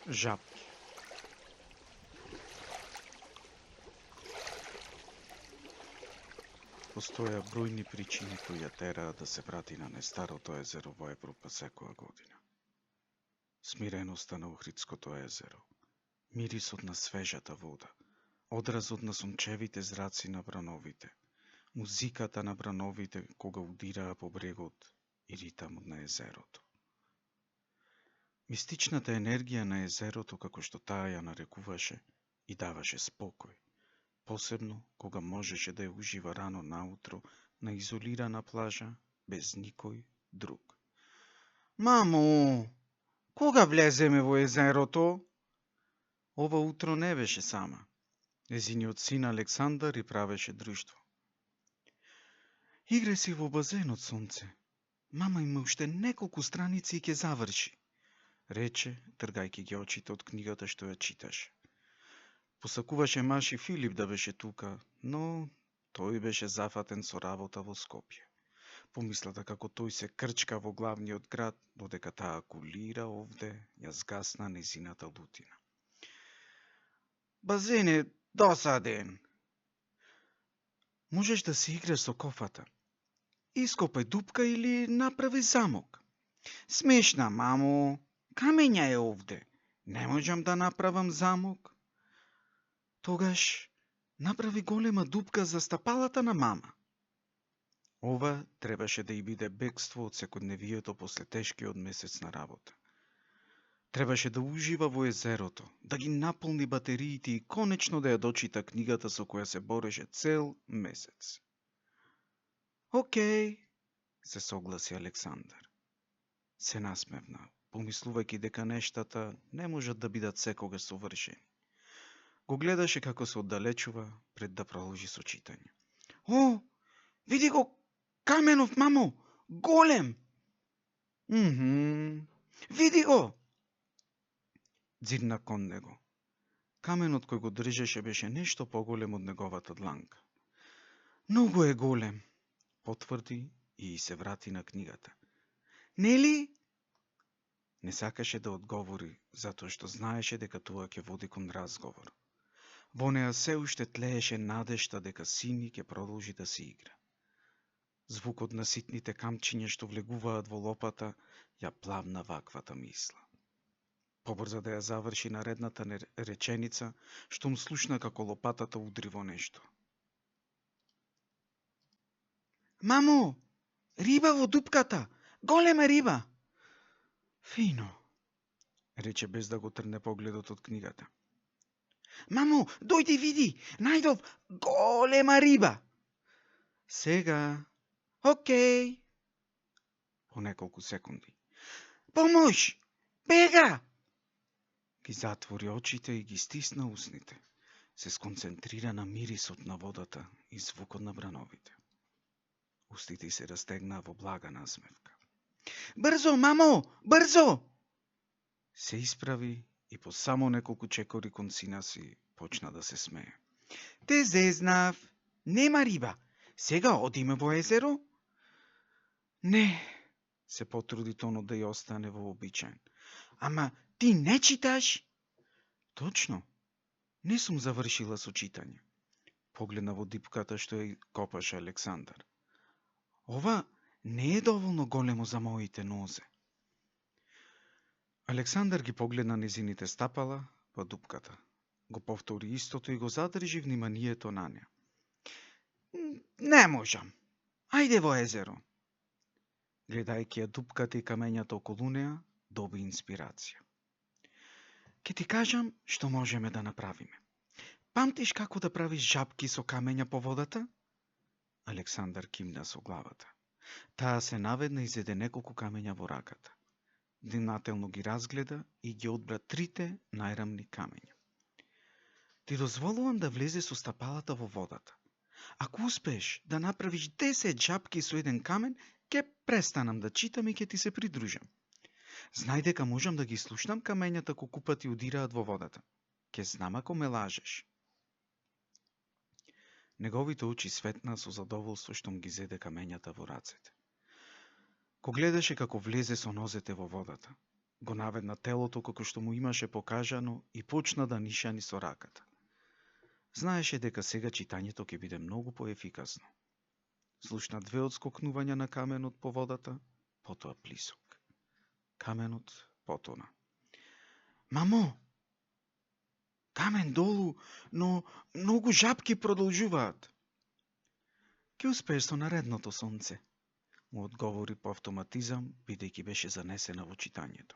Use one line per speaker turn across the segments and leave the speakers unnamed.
Жапки. Постоја бројни причини кои ја тераат да се врати на најстарото езеро во Европа секоја година. Смиреноста на Охридското езеро, мирисот на свежата вода, одразот на сончевите зраци на брановите, музиката на брановите кога удираа по брегот и ритамот на езерото. Мистичната енергија на езерото, како што таа ја нарекуваше, и даваше спокој, посебно кога можеше да ја ужива рано наутро на изолирана плажа без никој друг. Мамо, кога влеземе во езерото? Ова утро не беше сама. Незиниот син Александар и правеше друштво. Играј си во базенот, сонце. Мама има уште неколку страници и ќе заврши, рече, тргајќи ги очите од книгата што ја читаше. Посакуваше маши Филип да беше тука, но тој беше зафатен со работа во Скопје. Помислата како тој се крчка во главниот град, додека таа кулира овде, ја згасна незината лутина. Базен е досаден. Можеш да се играш со кофата. Ископај дупка или направи замок. Смешна, мамо. Камења е овде. Не можам да направам замок. Тогаш направи голема дупка за стапалата на мама. Ова требаше да и биде бегство од секојдневието после тешкиот месец на работа. Требаше да ужива во езерото, да ги наполни батериите и конечно да ја дочита книгата со која се бореше цел месец. Океј, се согласи Александар. Се насмевна, помислувајќи дека нештата не можат да бидат секогаш совршени. Го гледаше како се оддалечува пред да продолжи со читање. О, види го каменов, мамо, голем! Види го! Дзирна кон него. Каменот кој го држеше беше нешто поголем од неговата дланка. Многу е голем, потврди и се врати на книгата. Нели? Не сакаше да одговори, затоа што знаеше дека тоа ќе води кон разговор. Во неа се уште тлееше надежта дека сини ќе продолжи да се игра. Звукот на ситните камчиња што влегуваат во лопата ја плавна ваквата мисла. Побрза да ја заврши наредната реченица, што му слушна како лопатата удри во нешто. Мамо, риба во дупката, голема риба. Фино, рече без да го трне погледот од книгата. Мамо, дојди види, најдов голема риба. Сега, океј. По неколку секунди. Помош, бега! Ги затвори очите и ги стисна усните. Се сконцентрира на мирисот на водата и звукот на брановите. Устите се растегнаа во блага насмевка. Брзо, мамо, брзо! Се исправи и по само неколку чекори кон сина си почна да се смее. Те зезнав, нема риба. Сега одиме во езеро? Не, се потруди тонот да ја остане вообичаен. Ама ти не читаш? Точно, не сум завршила со читање. Погледна во дипката што ја копаше Александар. Ова не е доволно големо за моите нозе. Александар ги погледна незините стапала во дупката. Го повтори истото и го задржи вниманието на неа. Не можам. Ајде во езеро. Гледајќи ја дупката и камењата околу неа, доби инспирација. Ке ти кажам што можеме да направиме. Памтиш како да правиш жапки со камења по водата? Александар кимна со главата. Таа се наведна и зеде неколку камења во раката. Внимателно ги разгледа и ги одбра трите најрамни камења. Ти дозволувам да влезе со стапалата во водата. Ако успееш да направиш 10 жапки со еден камен, ќе престанам да читам и ќе ти се придружам. Знај дека можам да ги слушнам камењата колку пати удираат во водата. Ќе знам ако ме лажеш. Неговите очи светнаа со задоволство што му ги зеде камењата во рацете. Го гледаше како влезе со нозете во водата. Го наведна телото како што му имаше покажано и почна да нишани со раката. Знаеше дека сега читањето ќе биде многу поефикасно. Слушна 2 отскокнувања на каменот по водата, потоа плисок. Каменот потона. Мамо! Камен долу, но многу жабки продолжуваат. Ке успееш со наредното сонце, му одговори по автоматизам, бидејќи беше занесена во читањето.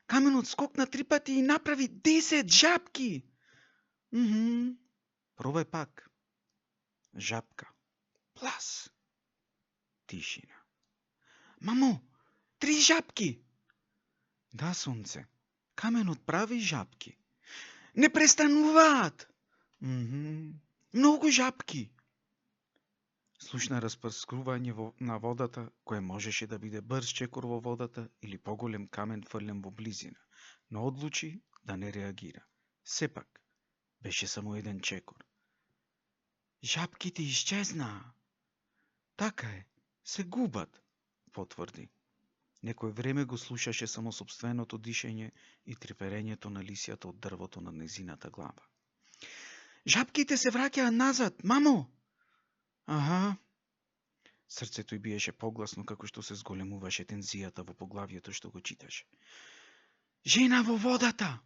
Каменот скокна 3 пати и направи 10 жабки. Пробај пак. Жабка. Плас. Тишина. Мамо, 3 жабки. Да, сонце. Каменот прави жабки. Не престануваат. Многу жабки. Слушна распрскување на водата, кое можеше да биде брз чекор во водата или поголем камен фрлен во близина, но одлучи да не реагира. Сепак, беше само еден чекор. Жабките исчезнаа. Така е, се губат, потврди. Некој време го слушаше само собственото дишење и треперењето на лисијата од дрвото на незината глава. Жабките се враќаат назад, мамо! Аха. Срцето й биеше погласно како што се зголемуваше тензијата во поглавието што го читаше. Жена во водата!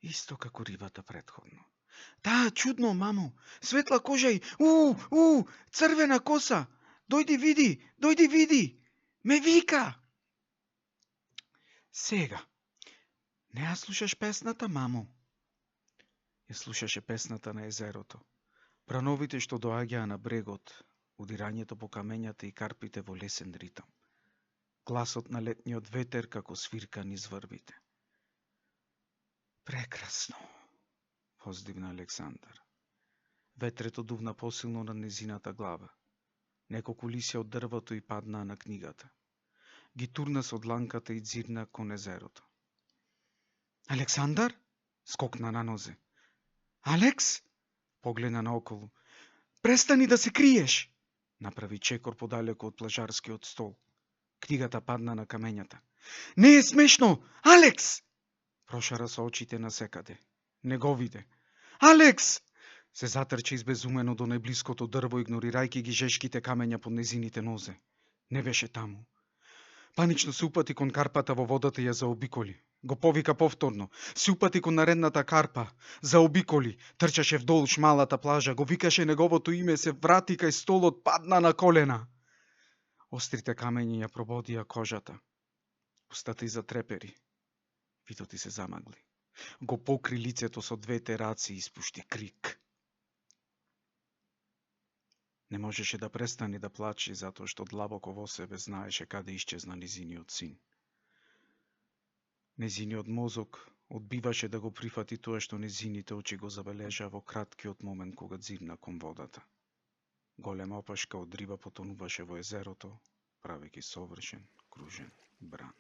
Исто како рибата претходно. Таа чудно, мамо! Светла кожа и црвена коса! Дојди види! Ме вика! Сега. Не ја слушаш песната, мамо? Ја слушаше песната на езерото. Прановите што доаѓаа на брегот, удирањето по камењата и карпите во лесен ритам. Гласот на летниот ветер како свирка низ врвите. Прекрасно, воздивна Александар. Ветрето дувна посилно на незината глава. Неколку лисја од дрвото и паднаа на книгата. Ги турна со дланката и дзирна кон езерото. Александар? Скокна на нозе. Алекс? Погледна наоколу. Престани да се криеш! Направи чекор подалеку од плажарскиот стол. Книгата падна на камењата. Не е смешно! Алекс! Прошара со очите на секаде. Не го виде. Алекс! Се затрче избезумено до најблиското дрво, игнорирајќи ги жешките камења под незините нозе. Не беше таму. Панично се упати кон карпата во водата и ја заобиколи. Го повика повторно. Се упати кон наредната карпа. Заобиколи. Трчаше вдолж малата плажа. Го викаше неговото име. Се врати кај столот. Падна на колена. Острите камења ја прободија кожата. Устата й затрепери. Видот й се замагли. Го покри лицето со 2 раце и испушти крик. Не можеше да престане да плаче затоа што длабоко во себе знаеше каде исчезна незиниот син. Незиниот мозок одбиваше да го прифати тоа што незините очи го забележа во краткиот момент кога дзирна кон водата. Голема опашка од риба потонуваше во езерото, правејќи совршен кружен бран.